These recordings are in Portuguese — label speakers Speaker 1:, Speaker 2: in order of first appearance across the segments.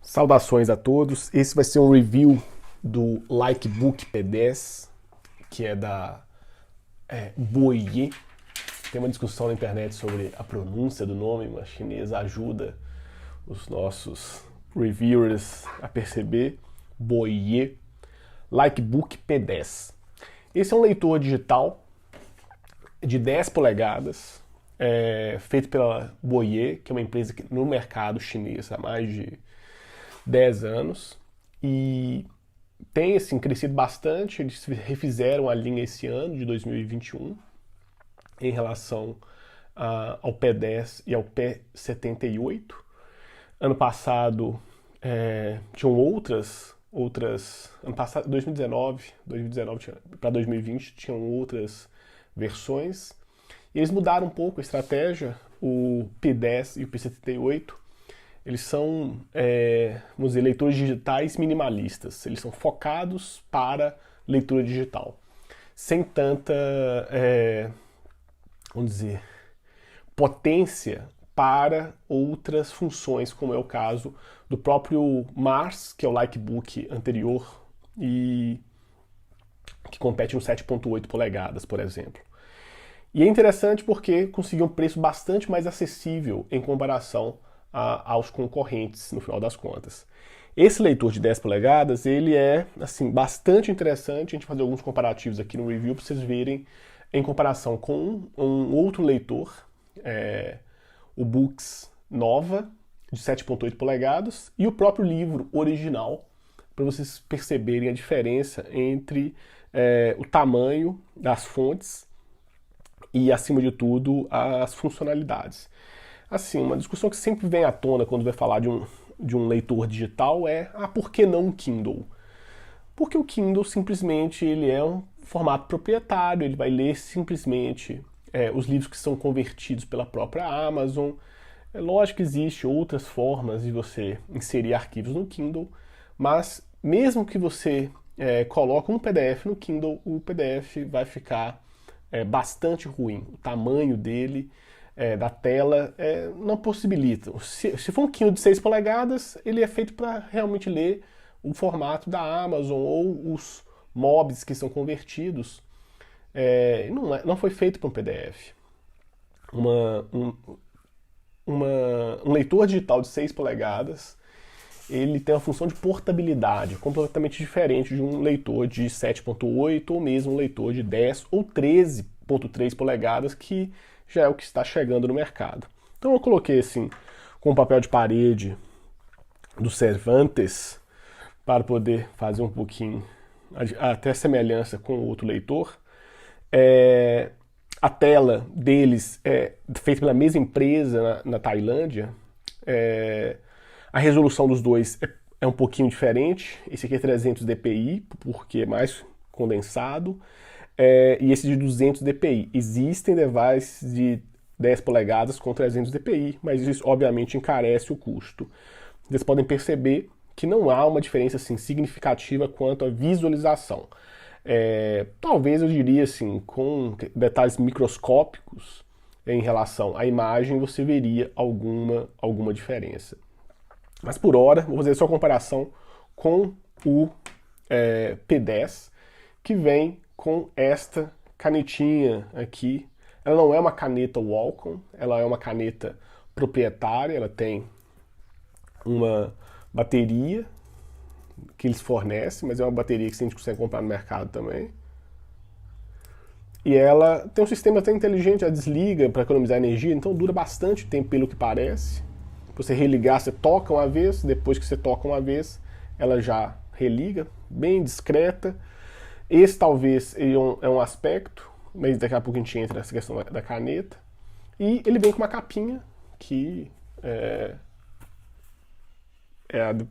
Speaker 1: Saudações a todos. Esse vai ser um review do Likebook P10, que é da Boye. Tem uma discussão na internet sobre a pronúncia do nome, uma chinesa ajuda os nossos reviewers a perceber. Boye. Likebook P10. Esse é um leitor digital de 10 polegadas, feito pela Boye, que é uma empresa no mercado chinês há mais de 10 anos, e tem assim, crescido bastante. Eles refizeram a linha esse ano, de 2021, em relação ao P10 e ao P78. Ano passado tinham outras ano passado, 2019 para 2020 tinham outras versões, e eles mudaram um pouco a estratégia. O P10 e o P78, eles são, vamos dizer, leitores digitais minimalistas. Eles são focados para leitura digital, sem tanta, vamos dizer, potência para outras funções, como é o caso do próprio Mars, que é o Likebook anterior e que compete no 7.8 polegadas, por exemplo. E é interessante porque conseguiu um preço bastante mais acessível em comparação aos concorrentes, no final das contas. Esse leitor de 10 polegadas, ele é assim, bastante interessante. A gente vai fazer alguns comparativos aqui no review para vocês verem em comparação com um outro leitor, o Boox Nova, de 7.8 polegadas, e o próprio livro original, para vocês perceberem a diferença entre o tamanho das fontes e, acima de tudo, as funcionalidades. Assim, uma discussão que sempre vem à tona quando vai falar de um leitor digital é: por que não o Kindle? Porque o Kindle simplesmente ele é um formato proprietário, ele vai ler simplesmente os livros que são convertidos pela própria Amazon. É lógico que existem outras formas de você inserir arquivos no Kindle, mas mesmo que você coloque um PDF no Kindle, o PDF vai ficar bastante ruim. O tamanho dele, da tela, não possibilita. Se for um Kindle de 6 polegadas, ele é feito para realmente ler o formato da Amazon ou os MOBs que são convertidos. Não foi feito para um PDF. Um leitor digital de 6 polegadas, ele tem uma função de portabilidade completamente diferente de um leitor de 7.8 ou mesmo um leitor de 10 ou 13.3 polegadas, que já é o que está chegando no mercado. Então eu coloquei assim, com papel de parede do Cervantes, para poder fazer um pouquinho até semelhança com o outro leitor. A tela deles é feita pela mesma empresa na Tailândia. A resolução dos dois é um pouquinho diferente. Esse aqui é 300 dpi, porque é mais condensado, e esse de 200 dpi. Existem devices de 10 polegadas com 300 dpi, mas isso obviamente encarece o custo. Vocês podem perceber que não há uma diferença assim, significativa quanto à visualização. Talvez eu diria assim, com detalhes microscópicos em relação à imagem, você veria alguma diferença. Mas por hora, vou fazer só comparação com o P10, que vem com esta canetinha aqui. Ela não é uma caneta Wacom, ela é uma caneta proprietária. Ela tem uma bateria que eles fornecem, mas é uma bateria que a gente consegue comprar no mercado também. E ela tem um sistema até inteligente, ela desliga para economizar energia, então dura bastante tempo, pelo que parece. Pra você religar, você toca uma vez, depois que você toca uma vez, ela já religa, bem discreta. Esse talvez é um aspecto, mas daqui a pouco a gente entra nessa questão da caneta. E ele vem com uma capinha que é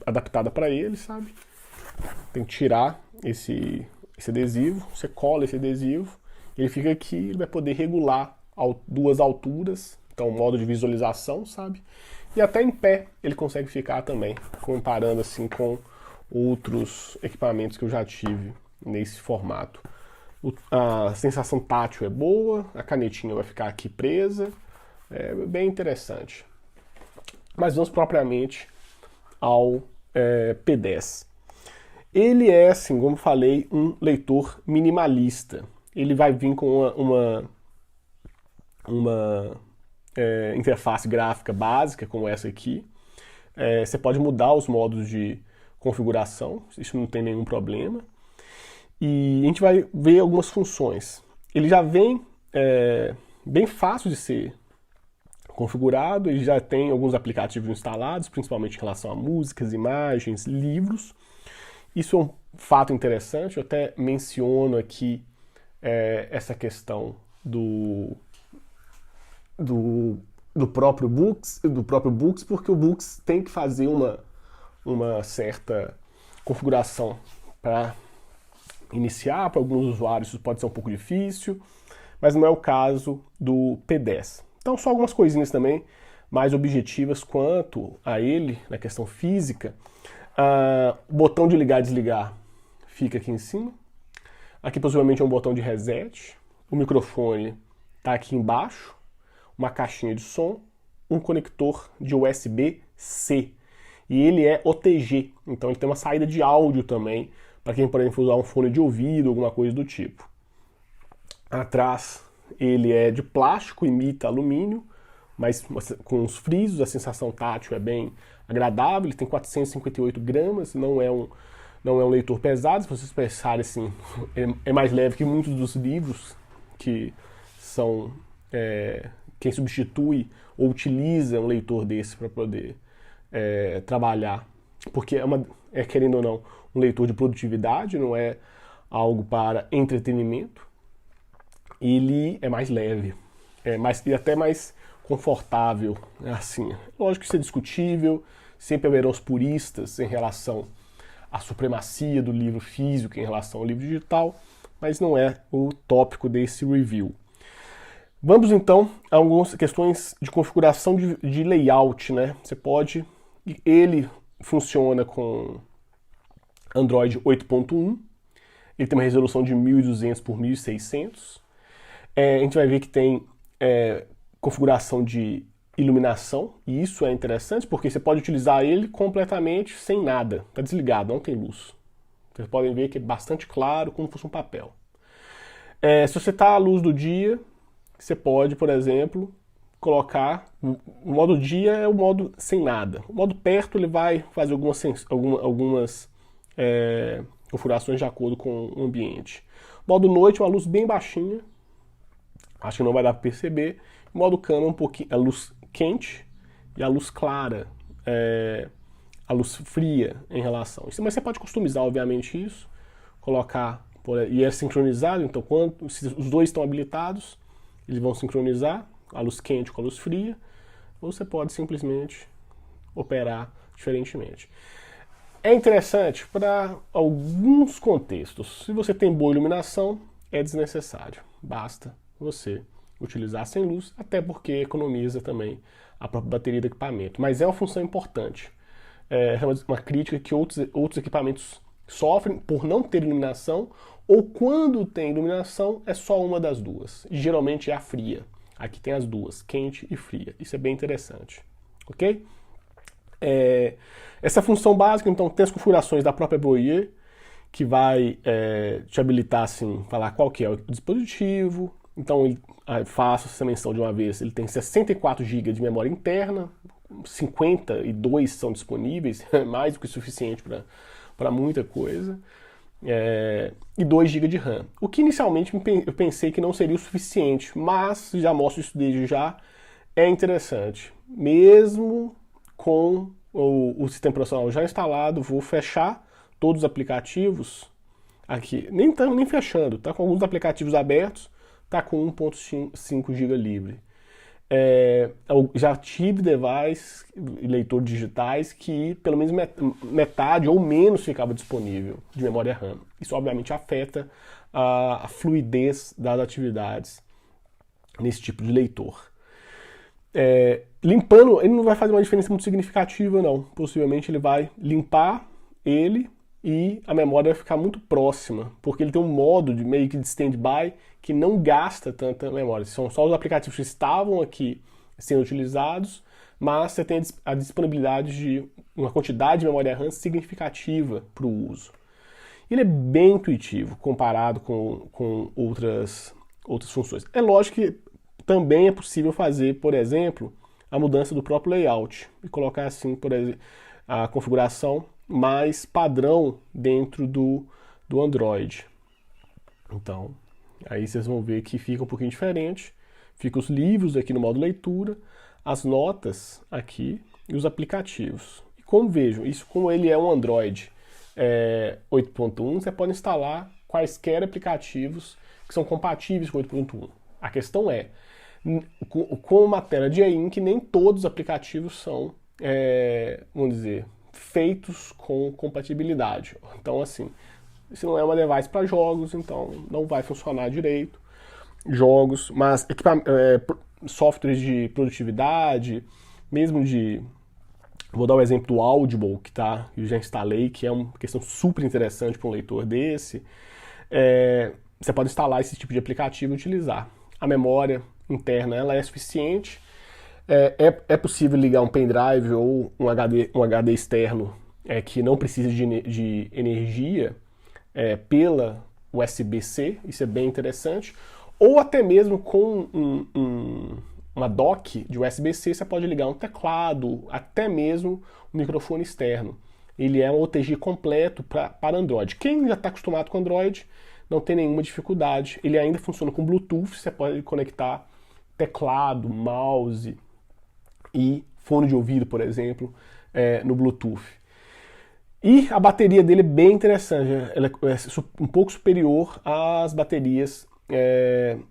Speaker 1: adaptada para ele, sabe? Tem que tirar esse adesivo, você cola esse adesivo, ele fica aqui, ele vai poder regular duas alturas, então modo de visualização, sabe? E até em pé ele consegue ficar também, comparando assim com outros equipamentos que eu já tive nesse formato. A sensação tátil é boa, a canetinha vai ficar aqui presa, é bem interessante. Mas vamos propriamente ao P10. Ele é, assim, como falei, um leitor minimalista. Ele vai vir com uma interface gráfica básica, como essa aqui. Você pode mudar os modos de configuração, isso não tem nenhum problema. E a gente vai ver algumas funções. Ele já vem bem fácil de ser configurado, ele já tem alguns aplicativos instalados, principalmente em relação a músicas, imagens, livros. Isso é um fato interessante, eu até menciono aqui essa questão do próprio Books, porque o Books tem que fazer uma certa configuração para iniciar. Para alguns usuários isso pode ser um pouco difícil, mas não é o caso do P10. Então, só algumas coisinhas também mais objetivas quanto a ele, na questão física. O botão de ligar e desligar fica aqui em cima. Aqui possivelmente é um botão de reset. O microfone está aqui embaixo. Uma caixinha de som. Um conector de USB-C. E ele é OTG, então ele tem uma saída de áudio também, para quem, por exemplo, usar um fone de ouvido, alguma coisa do tipo. Atrás ele é de plástico, imita alumínio, mas com os frisos, a sensação tátil é bem agradável. Ele tem 458 gramas, não é um leitor pesado. Se vocês pensarem assim, é mais leve que muitos dos livros que são... quem substitui ou utiliza um leitor desse para poder trabalhar, porque querendo ou não, um leitor de produtividade, não é algo para entretenimento. Ele é mais leve, e até mais confortável, assim. Lógico que isso é discutível, sempre haverá os puristas em relação à supremacia do livro físico em relação ao livro digital, mas não é o tópico desse review. Vamos então a algumas questões de configuração de layout, né? Ele funciona com Android 8.1, ele tem uma resolução de 1200 por 1600. A gente vai ver que tem configuração de iluminação, e isso é interessante porque você pode utilizar ele completamente sem nada, está desligado, não tem luz. Vocês podem ver que é bastante claro, como se fosse um papel. Se você está à luz do dia, você pode, por exemplo, colocar... O modo dia é o modo sem nada. O modo perto ele vai fazer algumas configurações de acordo com o ambiente. O modo noite é uma luz bem baixinha. Acho que não vai dar para perceber. O modo cama um pouquinho, a luz quente e a luz clara, a luz fria em relação a isso. Mas você pode customizar, obviamente, isso. Colocar... E é sincronizado, então se os dois estão habilitados, eles vão sincronizar a luz quente com a luz fria, ou você pode simplesmente operar diferentemente. É interessante para alguns contextos. Se você tem boa iluminação, é desnecessário. Basta você utilizar sem luz, até porque economiza também a própria bateria do equipamento. Mas é uma função importante. É uma crítica que outros equipamentos sofrem por não ter iluminação, ou quando tem iluminação, é só uma das duas. E geralmente é a fria. Aqui tem as duas, quente e fria. Isso é bem interessante. Ok? Essa função básica, então, tem as configurações da própria Boyer, que vai te habilitar, assim, falar qual que é o dispositivo. Então, faço essa menção de uma vez. Ele tem 64 GB de memória interna, 52 são disponíveis, mais do que suficiente para muita coisa. E 2 GB de RAM. O que inicialmente eu pensei que não seria o suficiente, mas já mostro isso desde já, é interessante. Mesmo com o sistema operacional já instalado, vou fechar todos os aplicativos aqui. Nem fechando, tá com alguns aplicativos abertos, tá com 1.5 GB livre. Já tive devices, leitor digitais, que pelo menos metade ou menos ficava disponível de memória RAM. Isso obviamente afeta a fluidez das atividades nesse tipo de leitor. Limpando, ele não vai fazer uma diferença muito significativa, não. Possivelmente ele vai limpar ele e a memória vai ficar muito próxima, porque ele tem um modo meio que de stand-by que não gasta tanta memória. São só os aplicativos que estavam aqui sendo utilizados, mas você tem a disponibilidade de uma quantidade de memória RAM significativa para o uso. Ele é bem intuitivo comparado com outras funções. É lógico que também é possível fazer, por exemplo, a mudança do próprio layout e colocar assim, por exemplo, a configuração mais padrão dentro do Android. Então, aí vocês vão ver que fica um pouquinho diferente. Fica os livros aqui no modo leitura, as notas aqui e os aplicativos. E como vejam, isso como ele é um Android 8.1, você pode instalar quaisquer aplicativos que são compatíveis com 8.1. A questão é, com uma tela de e-ink, nem todos os aplicativos são, vamos dizer, feitos com compatibilidade. Então, assim, se não é uma device para jogos, então não vai funcionar direito. Jogos, mas softwares de produtividade, mesmo de... Vou dar o exemplo do Audible, que eu já instalei, que é uma questão super interessante para um leitor desse. Você pode instalar esse tipo de aplicativo e utilizar. A memória interna ela é suficiente. É possível ligar um pendrive ou um HD externo que não precisa de energia pela USB-C, isso é bem interessante. Ou até mesmo com uma dock de USB-C, você pode ligar um teclado, até mesmo um microfone externo. Ele é um OTG completo para Android. Quem já está acostumado com Android não tem nenhuma dificuldade. Ele ainda funciona com Bluetooth, você pode conectar teclado, mouse e fone de ouvido, por exemplo, no Bluetooth. E a bateria dele é bem interessante, ela é um pouco superior às baterias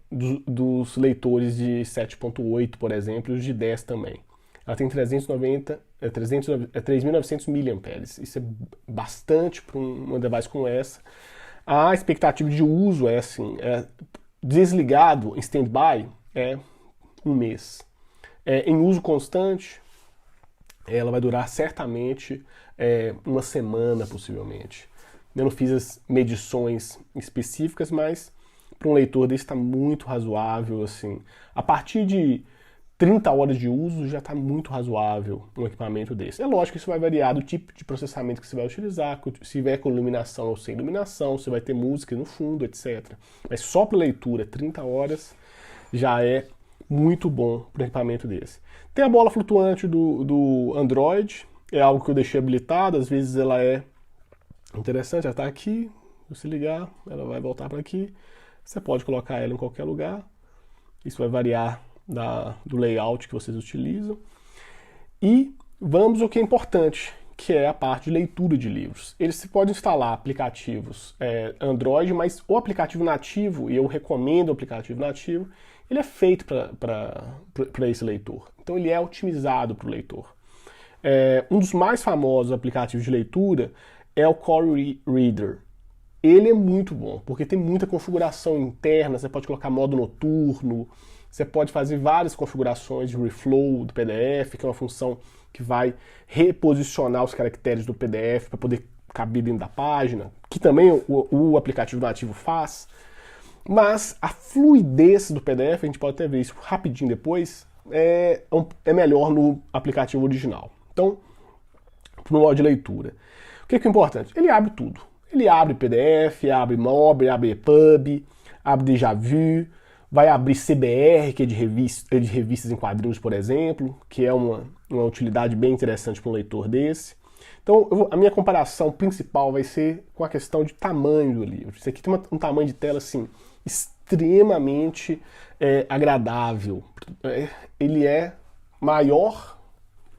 Speaker 1: dos leitores de 7.8, por exemplo, e os de 10 também. Ela tem 3.900 mAh. Isso é bastante para uma device como essa. A expectativa de uso é assim, desligado em standby é um mês. Em uso constante, ela vai durar certamente uma semana, possivelmente. Eu não fiz as medições específicas, mas para um leitor desse está muito razoável. Assim. A partir de 30 horas de uso já está muito razoável um equipamento desse. É lógico que isso vai variar do tipo de processamento que você vai utilizar, se tiver com iluminação ou sem iluminação, se vai ter música no fundo, etc. Mas só para leitura, 30 horas já é muito bom para um equipamento desse. Tem a bola flutuante do Android, é algo que eu deixei habilitado, às vezes ela é interessante, ela está aqui, se você ligar, ela vai voltar para aqui. Você pode colocar ela em qualquer lugar, isso vai variar do layout que vocês utilizam. E vamos ao que é importante, que é a parte de leitura de livros. Você pode instalar aplicativos Android, mas o aplicativo nativo, e eu recomendo o aplicativo nativo, ele é feito para esse leitor. Então ele é otimizado para o leitor. Um dos mais famosos aplicativos de leitura é o Core Reader. Ele é muito bom, porque tem muita configuração interna, você pode colocar modo noturno, você pode fazer várias configurações de reflow do PDF, que é uma função que vai reposicionar os caracteres do PDF para poder caber dentro da página, que também o aplicativo nativo faz. Mas a fluidez do PDF, a gente pode até ver isso rapidinho depois, é melhor no aplicativo original. Então, no modo de leitura. O que é importante? Ele abre tudo. Ele abre PDF, abre MOB, abre EPUB, abre Déjà Vu, vai abrir CBR, que é de revistas em quadrinhos, por exemplo, que é uma utilidade bem interessante para um leitor desse. Então, a minha comparação principal vai ser com a questão de tamanho do livro. Isso aqui tem um tamanho de tela assim, extremamente agradável. Ele é maior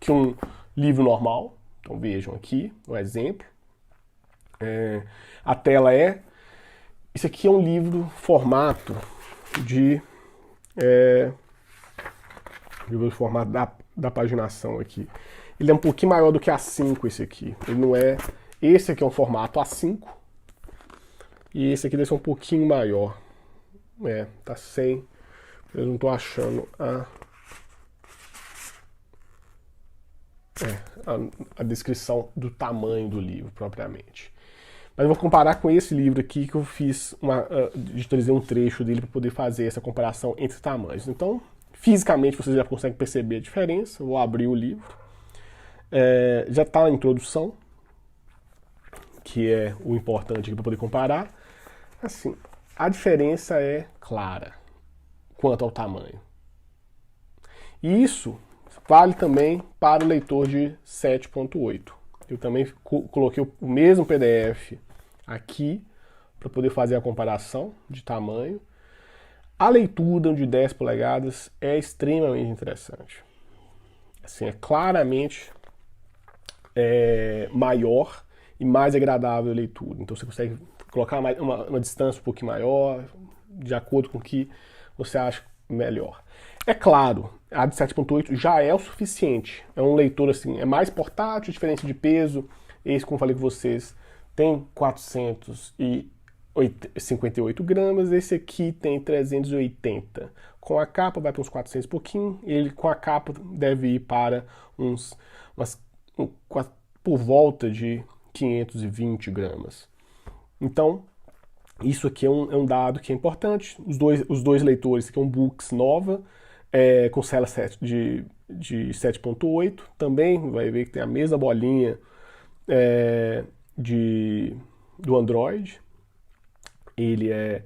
Speaker 1: que um livro normal. Então vejam aqui o exemplo. A tela isso aqui é um livro formato formato da paginação aqui. Ele é um pouquinho maior do que A5 esse aqui. Ele não é. Esse aqui é um formato A5 e esse aqui deve ser um pouquinho maior. Tá sem. Eu não tô achando a descrição do tamanho do livro propriamente. Mas eu vou comparar com esse livro aqui que eu fiz digitalizei um trecho dele para poder fazer essa comparação entre tamanhos. Então fisicamente vocês já conseguem perceber a diferença. Vou abrir o livro. Já está a introdução, que é o importante aqui para poder comparar. Assim, a diferença é clara quanto ao tamanho. E isso vale também para o leitor de 7.8. Eu também coloquei o mesmo PDF aqui para poder fazer a comparação de tamanho. A leitura de 10 polegadas é extremamente interessante. Assim, é claramente maior e mais agradável a leitura. Então você consegue colocar uma distância um pouquinho maior, de acordo com o que você acha melhor. É claro, a de 7.8 já é o suficiente. É um leitor assim, é mais portátil, diferença de peso. Esse, como falei com vocês, tem 458 gramas. Esse aqui tem 380. Com a capa vai para uns 400 e pouquinho. Ele com a capa deve ir para por volta de 520 gramas. Então, isso aqui é um dado que é importante. Os dois leitores, que é um Boox nova, com cela de 7.8, também vai ver que tem a mesma bolinha do Android. Ele é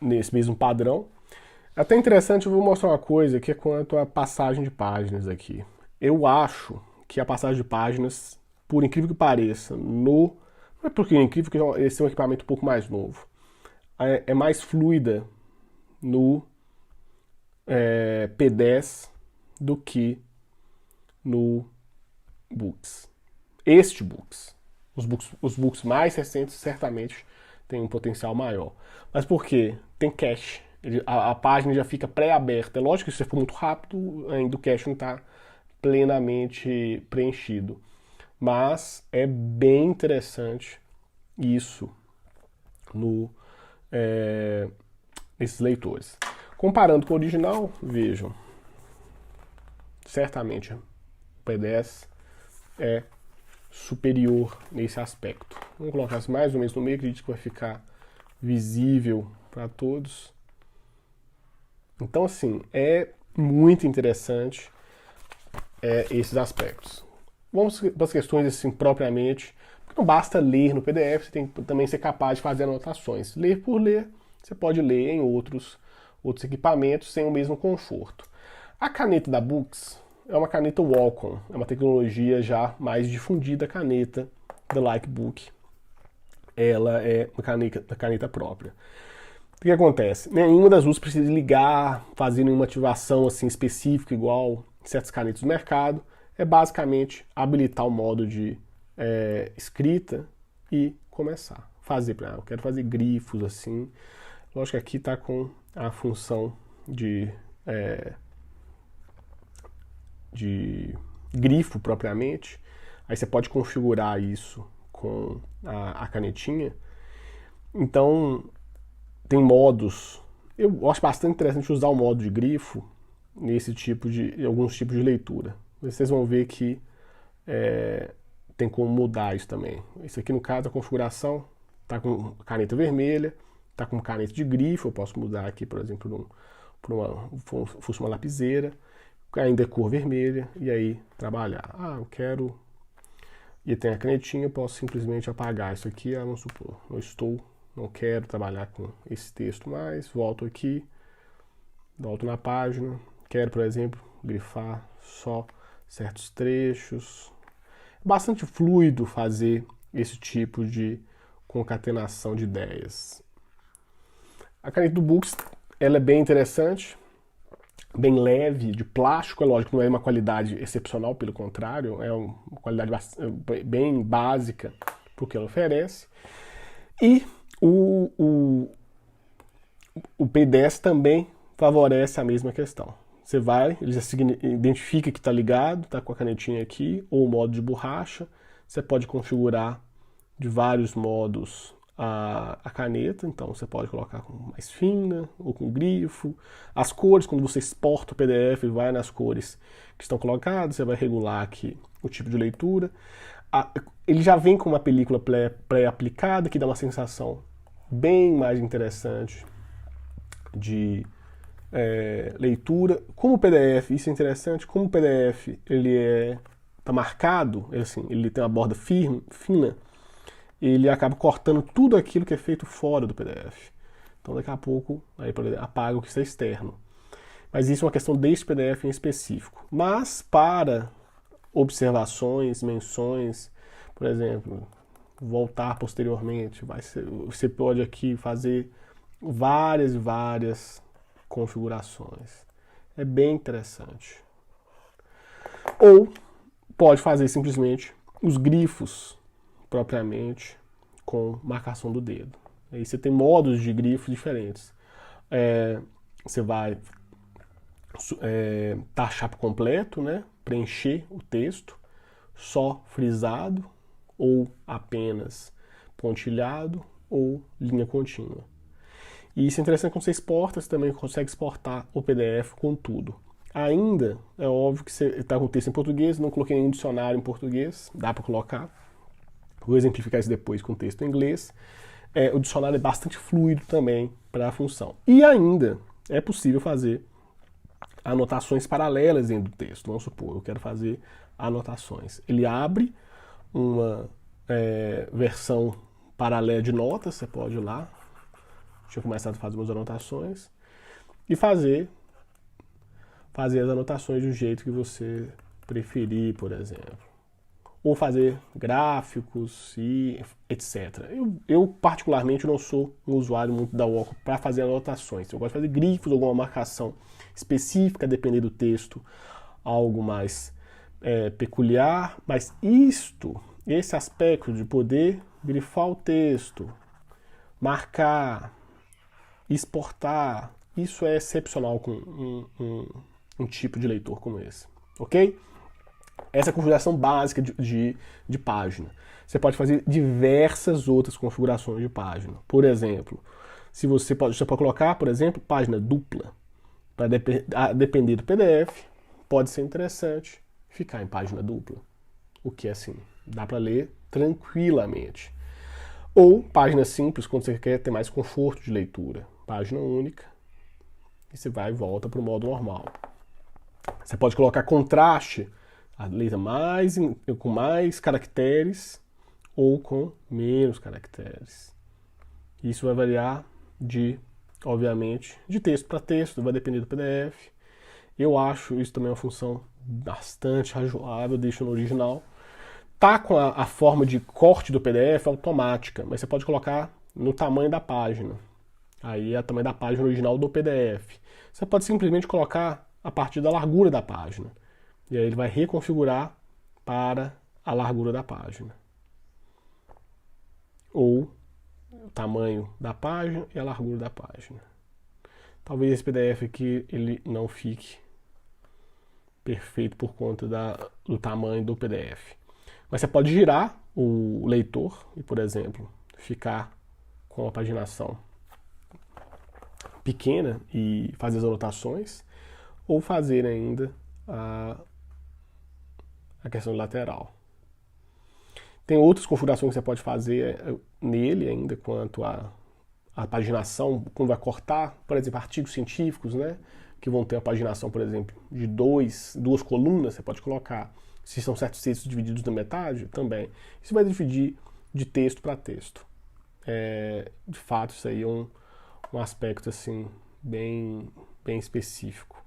Speaker 1: nesse mesmo padrão. Até interessante, eu vou mostrar uma coisa que é quanto à passagem de páginas aqui. Eu acho que a passagem de páginas, por incrível que pareça, não é porque é incrível, porque esse é um equipamento um pouco mais novo, é mais fluida no P10 do que no Boox. Este Boox. Os Boox mais recentes certamente têm um potencial maior. Mas por quê? Tem cache. A página já fica pré-aberta. É lógico que se for muito rápido, ainda o cache não está plenamente preenchido. Mas é bem interessante isso nesses leitores. Comparando com o original, vejam, certamente o P10 é superior nesse aspecto. Vamos colocar mais ou menos no meio, acredito que vai ficar visível para todos. Então, assim, é muito interessante esses aspectos. Vamos para as questões assim, propriamente, porque não basta ler no PDF, você tem que também ser capaz de fazer anotações. Ler por ler, você pode ler em outros equipamentos sem o mesmo conforto. A caneta da Boox é uma caneta Wacom, é uma tecnologia já mais difundida, a caneta da Likebook. Ela é uma caneta própria. O que acontece? Nenhuma das duas precisa ligar, fazer nenhuma ativação assim, específica, igual certas canetas do mercado. É basicamente habilitar o modo de escrita e começar. Eu quero fazer grifos assim. Lógico que aqui está com a função de grifo propriamente. Aí você pode configurar isso com a canetinha. Então, tem modos. Eu acho bastante interessante usar o modo de grifo alguns tipos de leitura. Vocês vão ver que tem como mudar isso também. Esse aqui, no caso, a configuração está com caneta vermelha, está com caneta de grifo. Eu posso mudar aqui, por exemplo, fosse uma lapiseira, ainda é cor vermelha, e aí trabalhar. Eu quero. E tem a canetinha, eu posso simplesmente apagar isso aqui. Vamos supor, não quero trabalhar com esse texto mais. Volto aqui, volto na página. Quero, por exemplo, grifar só certos trechos. É bastante fluido fazer esse tipo de concatenação de ideias. A caneta do Boox, ela é bem interessante, bem leve, de plástico. É lógico, não é uma qualidade excepcional, pelo contrário, é uma qualidade bem básica para o que ela oferece. E o P10 também favorece a mesma questão. Você vai, ele já identifica que está ligado, está com a canetinha aqui, ou o modo de borracha. Você pode configurar de vários modos a caneta, então você pode colocar com mais fina ou com grifo. As cores, quando você exporta o PDF, vai nas cores que estão colocadas, você vai regular aqui o tipo de leitura. Ele já vem com uma película pré-aplicada, que dá uma sensação bem mais interessante de leitura. Como o PDF, isso é interessante, como o PDF ele tá marcado, assim, ele tem uma borda fina, ele acaba cortando tudo aquilo que é feito fora do PDF. Então daqui a pouco aí apaga o que está externo. Mas isso é uma questão deste PDF em específico. Mas para observações, menções, por exemplo, voltar posteriormente, você pode aqui fazer várias e várias configurações. É bem interessante. Ou pode fazer simplesmente os grifos propriamente com marcação do dedo. Aí você tem modos de grifos diferentes. Você vai taxar por completo, né? Preencher o texto, só frisado, ou apenas pontilhado, ou linha contínua. E isso é interessante quando você exporta, você também consegue exportar o PDF com tudo. Ainda, é óbvio que você está com o texto em português, não coloquei nenhum dicionário em português, dá para colocar. Vou exemplificar isso depois com o texto em inglês. O dicionário é bastante fluido também para a função. E ainda é possível fazer anotações paralelas dentro do texto. Vamos supor, eu quero fazer anotações. Ele abre uma versão paralela de notas, você pode ir lá, deixa eu começar a fazer umas anotações, e fazer as anotações do jeito que você preferir, por exemplo. Ou fazer gráficos e etc. Eu particularmente não sou um usuário muito da Wacom para fazer anotações. Eu gosto de fazer grifos, alguma marcação específica, depender do texto, algo mais peculiar. Mas esse aspecto de poder grifar o texto, marcar, exportar, isso é excepcional com um tipo de leitor como esse, ok? Essa é a configuração básica de página. Você pode fazer diversas outras configurações de página. Por exemplo, você pode colocar, por exemplo, página dupla. Para depender do PDF, pode ser interessante ficar em página dupla. O que assim, dá para ler tranquilamente. Ou página simples, quando você quer ter mais conforto de leitura. Página única. E você vai e volta para o modo normal. Você pode colocar contraste, a letra com mais caracteres ou com menos caracteres. Isso vai variar obviamente, de texto para texto, vai depender do PDF. Eu acho isso também uma função bastante razoável, deixo no original. Tá com a forma de corte do PDF automática, mas você pode colocar no tamanho da página. Aí é o tamanho da página original do PDF. Você pode simplesmente colocar a partir da largura da página. E aí ele vai reconfigurar para a largura da página. Ou o tamanho da página e a largura da página. Talvez esse PDF aqui ele não fique perfeito por conta do tamanho do PDF. Mas você pode girar o leitor e, por exemplo, ficar com a paginação pequena e fazer as anotações, ou fazer ainda a questão lateral. Tem outras configurações que você pode fazer nele ainda quanto à paginação, quando vai cortar, por exemplo, artigos científicos, né, que vão ter a paginação, por exemplo, de duas colunas, você pode colocar, se são certos textos divididos na metade, também. Isso vai dividir de texto para texto. De fato, isso aí é um aspecto assim, bem específico.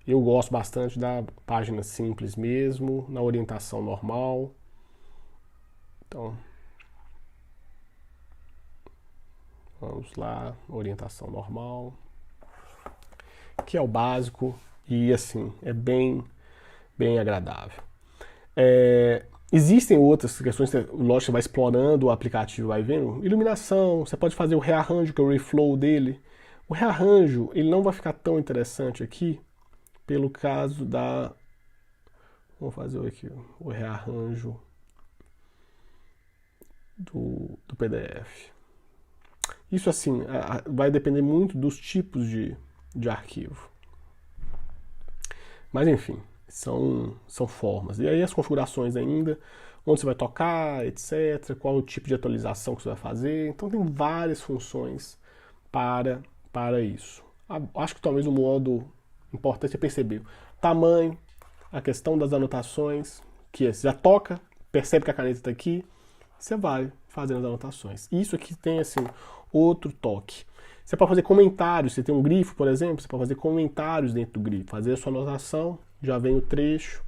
Speaker 1: Eu gosto bastante da página simples mesmo, na orientação normal. Então, vamos lá, orientação normal, que é o básico e assim, é bem agradável. Existem outras questões, lógico, você vai explorando o aplicativo, vai vendo. Iluminação, você pode fazer o rearranjo, que é o reflow dele. O rearranjo, ele não vai ficar tão interessante aqui, pelo caso da... Vamos fazer aqui o rearranjo do PDF. Isso assim, vai depender muito dos tipos de arquivo. Mas enfim, são formas. E aí as configurações ainda, onde você vai tocar, etc. Qual o tipo de atualização que você vai fazer. Então tem várias funções para isso. Acho que talvez o modo importante é perceber tamanho, a questão das anotações, que você já toca, percebe que a caneta está aqui, você vai fazendo as anotações. Isso aqui tem assim outro toque. Você pode fazer comentários, você tem um grifo, por exemplo, você pode fazer comentários dentro do grifo, fazer a sua anotação, já vem o trecho,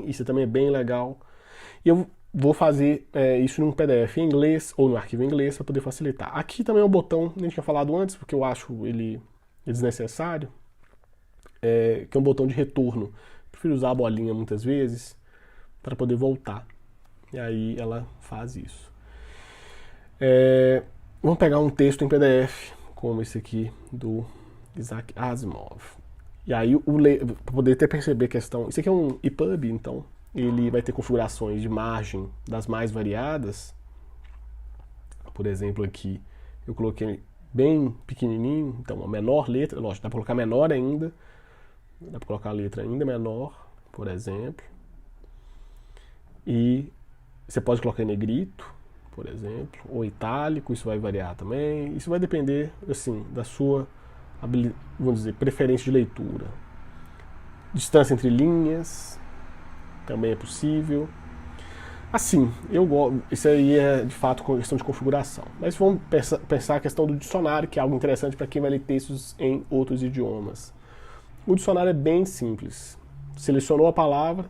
Speaker 1: isso também é bem legal. E eu vou fazer isso num PDF em inglês ou no arquivo em inglês para poder facilitar. Aqui também é um botão, a gente tinha falado antes, porque eu acho ele desnecessário, que é um botão de retorno. Prefiro usar a bolinha muitas vezes para poder voltar. E aí ela faz isso. Vamos pegar um texto em PDF, como esse aqui do Isaac Asimov. E aí, para poder até perceber a questão, isso aqui é um EPUB, então ele vai ter configurações de margem das mais variadas. Por exemplo, aqui eu coloquei bem pequenininho, então a menor letra, lógico, dá para colocar menor ainda, dá para colocar a letra ainda menor, por exemplo. E você pode colocar em negrito, por exemplo, ou itálico, isso vai variar também. Isso vai depender, assim, da sua, vamos dizer, preferência de leitura. Distância entre linhas também é possível. Assim, isso aí é de fato questão de configuração. Mas vamos pensar a questão do dicionário, que é algo interessante para quem vai ler textos em outros idiomas. O dicionário é bem simples. Selecionou a palavra,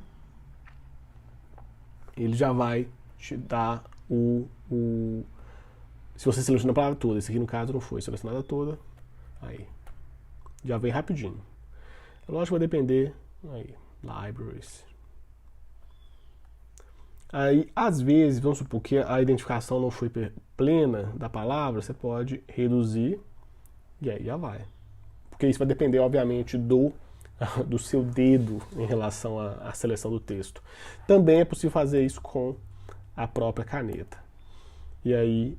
Speaker 1: ele já vai te dar se você seleciona a palavra toda, esse aqui no caso não foi selecionada toda, aí já vem rapidinho. Lógico que vai depender, aí, libraries. Aí, às vezes, vamos supor que a identificação não foi plena da palavra, você pode reduzir e aí já vai. Porque isso vai depender, obviamente, do seu dedo em relação à seleção do texto. Também é possível fazer isso com a própria caneta. E aí,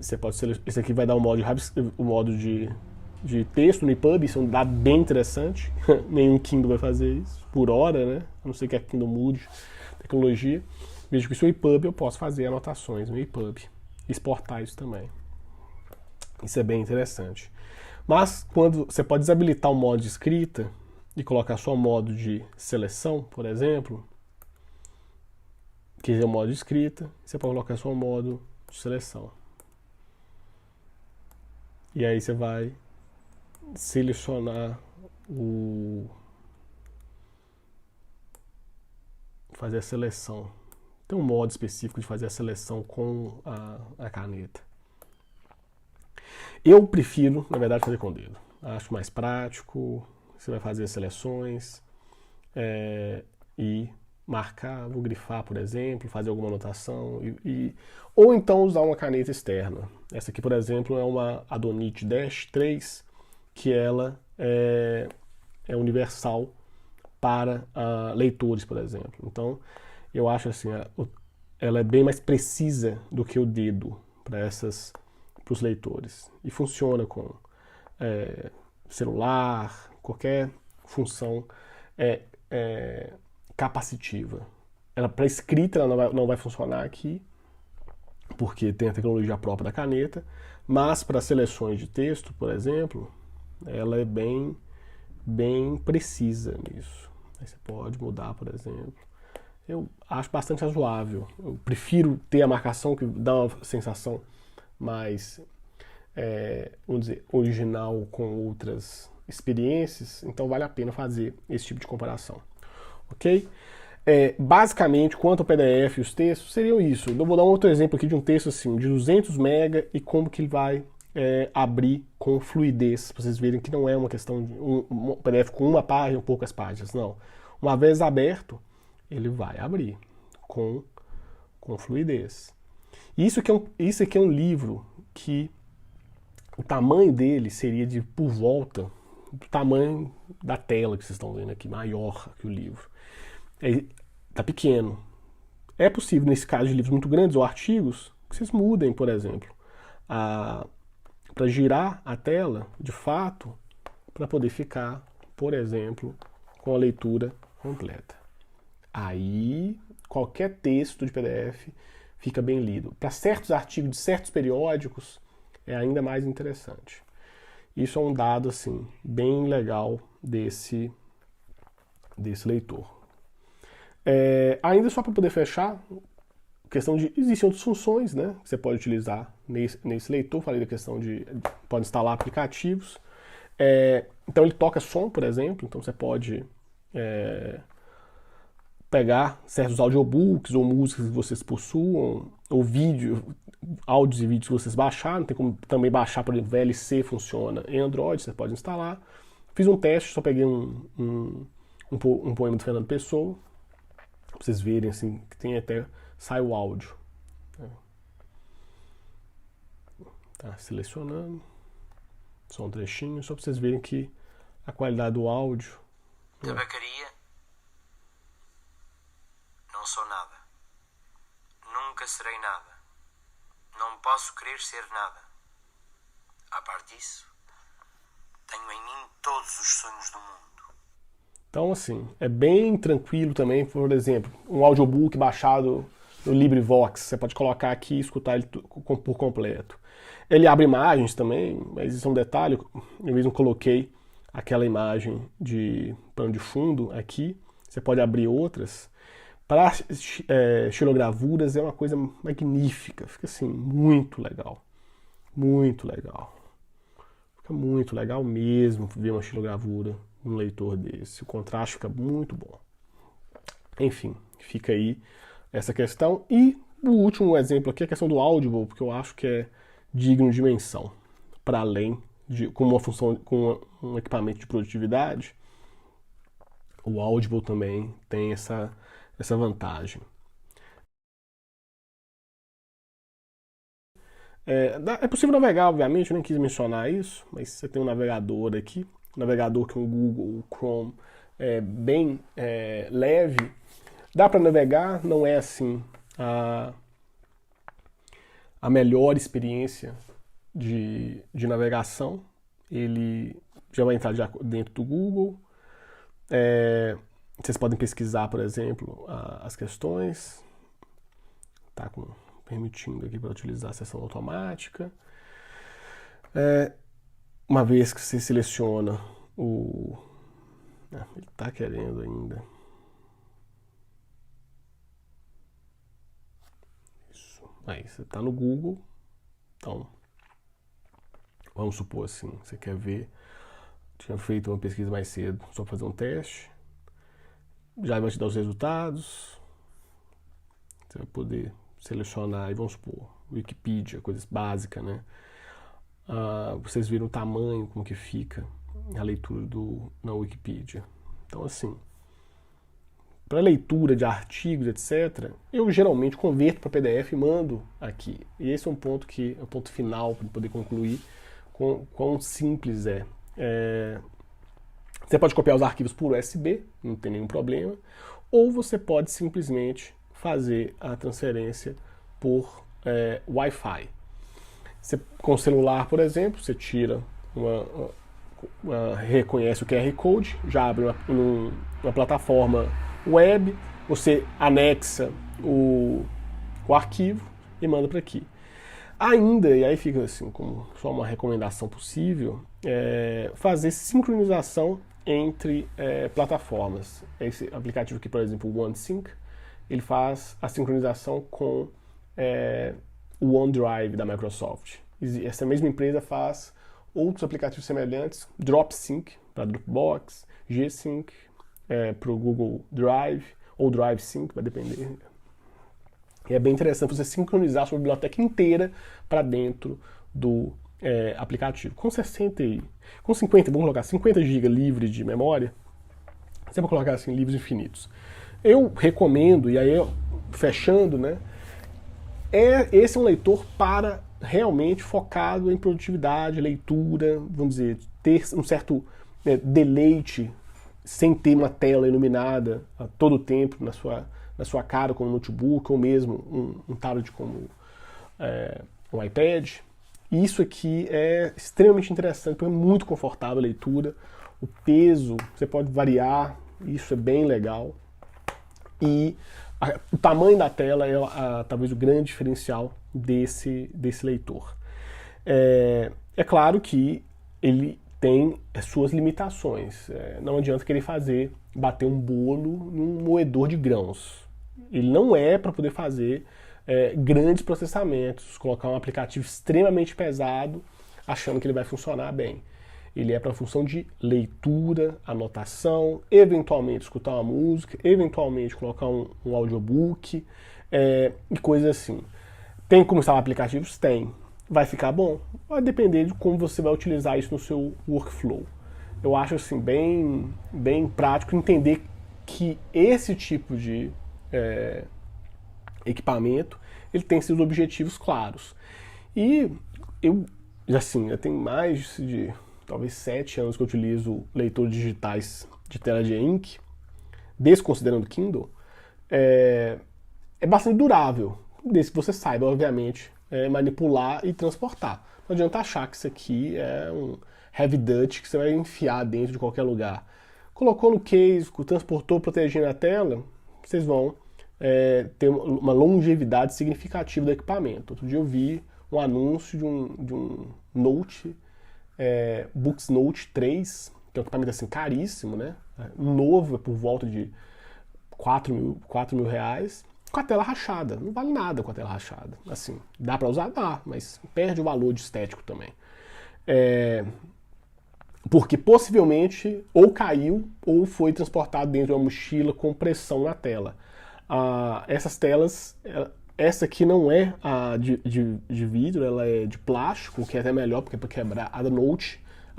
Speaker 1: você pode selecionar. Esse aqui vai dar o modo de texto no EPUB, isso é um dado bem interessante. Nenhum Kindle vai fazer isso, por hora, né? A não ser que a Kindle mude tecnologia. Veja que se o EPUB eu posso fazer anotações no EPUB, exportar isso também. Isso é bem interessante. Mas quando você pode desabilitar o modo de escrita e colocar só o modo de seleção, por exemplo, que é o modo de escrita, você pode colocar só o modo de seleção. E aí você vai selecionar fazer a seleção. Tem um modo específico de fazer a seleção com a caneta. Eu prefiro, na verdade, fazer com o dedo. Acho mais prático. Você vai fazer as seleções e marcar, vou grifar, por exemplo, fazer alguma anotação. Ou então usar uma caneta externa. Essa aqui, por exemplo, é uma Adonit Dash 3, que ela é universal para leitores, por exemplo. Então, eu acho assim, ela é bem mais precisa do que o dedo para os leitores. E funciona com celular, qualquer função capacitiva. Ela para escrita ela não vai funcionar aqui, porque tem a tecnologia própria da caneta, mas para seleções de texto, por exemplo, ela é bem precisa nisso. Aí você pode mudar, por exemplo. Eu acho bastante razoável. Eu prefiro ter a marcação que dá uma sensação mais, vamos dizer, original com outras experiências, então vale a pena fazer esse tipo de comparação. Ok? Basicamente, quanto ao PDF e os textos, seriam isso. Eu vou dar um outro exemplo aqui de um texto assim, de 200 MB e como que ele vai abrir com fluidez, para vocês verem que não é uma questão de um PDF com uma página ou poucas páginas, não. Uma vez aberto, ele vai abrir com fluidez. Isso aqui é um livro que o tamanho dele seria de por volta do tamanho da tela que vocês estão vendo aqui, maior que o livro. Tá pequeno. É possível, nesse caso de livros muito grandes ou artigos, que vocês mudem, por exemplo, para girar a tela, de fato, para poder ficar, por exemplo, com a leitura completa. Aí, qualquer texto de PDF fica bem lido. Para certos artigos de certos periódicos, é ainda mais interessante. Isso é um dado assim bem legal desse leitor. Ainda só para poder fechar, questão de existem outras funções, né, que você pode utilizar nesse leitor. Falei da questão de pode instalar aplicativos. Então ele toca som, por exemplo. Então você pode pegar certos audiobooks ou músicas que vocês possuam, ou áudios e vídeos que vocês baixaram. Tem como também baixar, por exemplo, VLC funciona em Android, você pode instalar. Fiz um teste, só peguei um poema do Fernando Pessoa, pra vocês verem assim, que tem até sai o áudio. Tá selecionando, só um trechinho, só pra vocês verem que a qualidade do áudio.
Speaker 2: Tabacaria. Não sou nada. Nunca serei nada. Não posso querer ser nada. A parte disso, tenho em mim todos os sonhos do mundo.
Speaker 1: Então, assim, é bem tranquilo também. Por exemplo, um audiobook baixado no LibriVox, você pode colocar aqui e escutar ele por completo. Ele abre imagens também, mas isso é um detalhe. Eu mesmo coloquei aquela imagem de pano de fundo aqui. Você pode abrir outras. Para estilogravuras é uma coisa magnífica. Fica assim, muito legal. Muito legal. Fica muito legal mesmo ver uma estilogravura num leitor desse. O contraste fica muito bom. Enfim, fica aí essa questão. E o último exemplo aqui é a questão do Audible, porque eu acho que é digno de menção. Para além de, com uma função, com um equipamento de produtividade, o Audible também tem essa vantagem. É possível navegar, obviamente, eu nem quis mencionar isso, mas você tem um navegador aqui, um navegador que é um Google Chrome bem leve. Dá para navegar, não é assim a melhor experiência de navegação. Ele já vai entrar dentro do Google. Vocês podem pesquisar, por exemplo, as questões. Está permitindo aqui para utilizar a sessão automática. Uma vez que você seleciona ele está querendo ainda. Isso. Aí, você está no Google. Então, vamos supor assim, você quer ver. Tinha feito uma pesquisa mais cedo, só para fazer um teste. Já vai te dar os resultados. Você vai poder selecionar, e vamos supor, Wikipedia, coisas básicas, né? Vocês viram o tamanho, como que fica a leitura na Wikipedia. Então, assim, para leitura de artigos, etc., eu geralmente converto para PDF e mando aqui. E esse é um ponto que é o ponto final para poder concluir quão simples é. Você pode copiar os arquivos por USB, não tem nenhum problema, ou você pode simplesmente fazer a transferência por Wi-Fi. Com o celular, por exemplo, você tira reconhece o QR Code, já abre uma plataforma web, você anexa o arquivo e manda para aqui. Ainda, e aí fica assim, como só uma recomendação possível, fazer sincronização entre plataformas. Esse aplicativo aqui, por exemplo, o OneSync, ele faz a sincronização com o OneDrive da Microsoft. Essa mesma empresa faz outros aplicativos semelhantes, DropSync para Dropbox, G-Sync para o Google Drive, ou DriveSync, vai depender. E é bem interessante você sincronizar a sua biblioteca inteira para dentro do aplicativo. Com 50, vamos colocar 50 GB livre de memória, você vai colocar assim, livros infinitos. Eu recomendo, e aí fechando, né? Esse é um leitor para realmente focado em produtividade, leitura, vamos dizer, ter um certo deleite sem ter uma tela iluminada a todo tempo na sua cara, como um notebook, ou mesmo um tablet como um iPad. E isso aqui é extremamente interessante, porque é muito confortável a leitura, o peso, você pode variar, isso é bem legal. E o tamanho da tela é talvez o grande diferencial desse leitor. É claro que ele tem as suas limitações. Não adianta querer bater um bolo num moedor de grãos. Ele não é para poder fazer grandes processamentos, colocar um aplicativo extremamente pesado achando que ele vai funcionar bem. Ele é para função de leitura, anotação, eventualmente escutar uma música, eventualmente colocar um audiobook e coisas assim. Tem como instalar aplicativos? Tem. Vai ficar bom? Vai depender de como você vai utilizar isso no seu workflow. Eu acho assim bem prático entender que esse tipo de equipamento ele tem seus objetivos claros. E eu tenho mais de talvez 7 anos que eu utilizo leitores digitais de tela de e-ink, desconsiderando o Kindle, é bastante durável, desde que você saiba, obviamente, manipular e transportar. Não adianta achar que isso aqui é um heavy duty que você vai enfiar dentro de qualquer lugar. Colocou no case, transportou, protegendo a tela, vocês vão ter uma longevidade significativa do equipamento. Outro dia eu vi um anúncio de um Note, Books Note 3, que é um equipamento assim, caríssimo, né? Novo, é por volta de 4 mil reais, com a tela rachada. Não vale nada com a tela rachada. Assim, dá para usar? Dá, mas perde o valor de estético também. Porque possivelmente ou caiu ou foi transportado dentro de uma mochila com pressão na tela. Essas telas, essa aqui não é a de vidro, ela é de plástico, que é até melhor, porque é para quebrar. A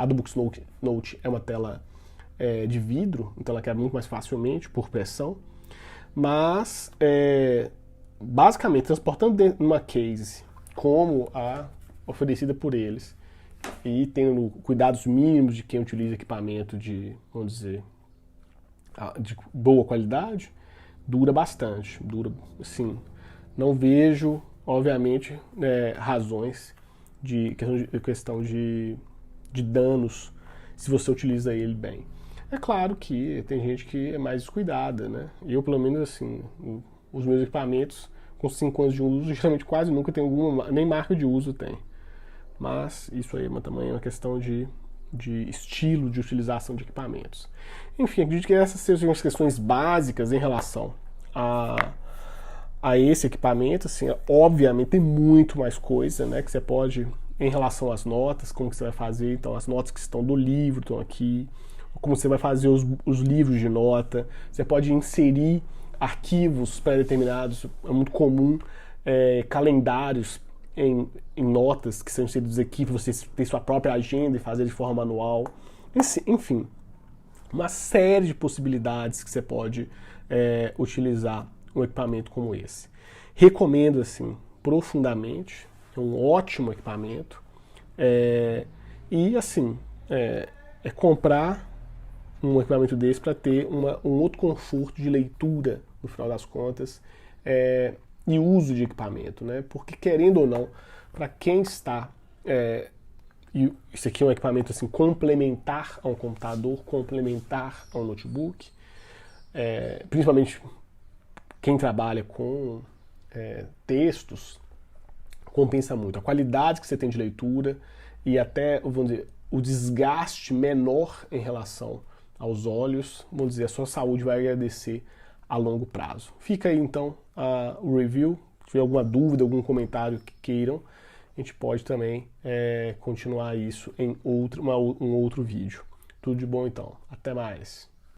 Speaker 1: do Books Note é uma tela de vidro, então ela quebra muito mais facilmente por pressão. Mas, basicamente, transportando dentro de uma case como a oferecida por eles e tendo cuidados mínimos de quem utiliza equipamento de, vamos dizer, de boa qualidade, dura bastante. Dura, assim, não vejo, obviamente, razões de questão de danos se você utiliza ele bem. É claro que tem gente que é mais descuidada, né? Eu, pelo menos, assim, os meus equipamentos com 5 anos de uso, geralmente quase nunca tem nem marca de uso tem. Mas isso aí também é uma questão de estilo de utilização de equipamentos. Enfim, acredito que essas sejam as questões básicas em relação a esse equipamento. Assim, obviamente tem muito mais coisa, né, que você pode, em relação às notas, como que você vai fazer. Então, as notas que estão do livro estão aqui, como você vai fazer os livros de nota. Você pode inserir arquivos pré-determinados, é muito comum, calendários em notas que são inseridos aqui para você ter sua própria agenda e fazer de forma manual. Enfim, uma série de possibilidades que você pode utilizar um equipamento como esse. Recomendo, assim, profundamente. É um ótimo equipamento. E, assim, comprar um equipamento desse para ter um outro conforto de leitura, no final das contas, e uso de equipamento, né? Porque, querendo ou não, para quem está... e isso aqui é um equipamento assim, complementar a um computador, complementar a um notebook, principalmente quem trabalha com textos, compensa muito. A qualidade que você tem de leitura e até, vamos dizer, o desgaste menor em relação aos olhos, vamos dizer, a sua saúde vai agradecer a longo prazo. Fica aí então o review. Se tiver alguma dúvida, algum comentário que queiram, a gente pode também continuar isso em um outro vídeo. Tudo de bom então. Até mais.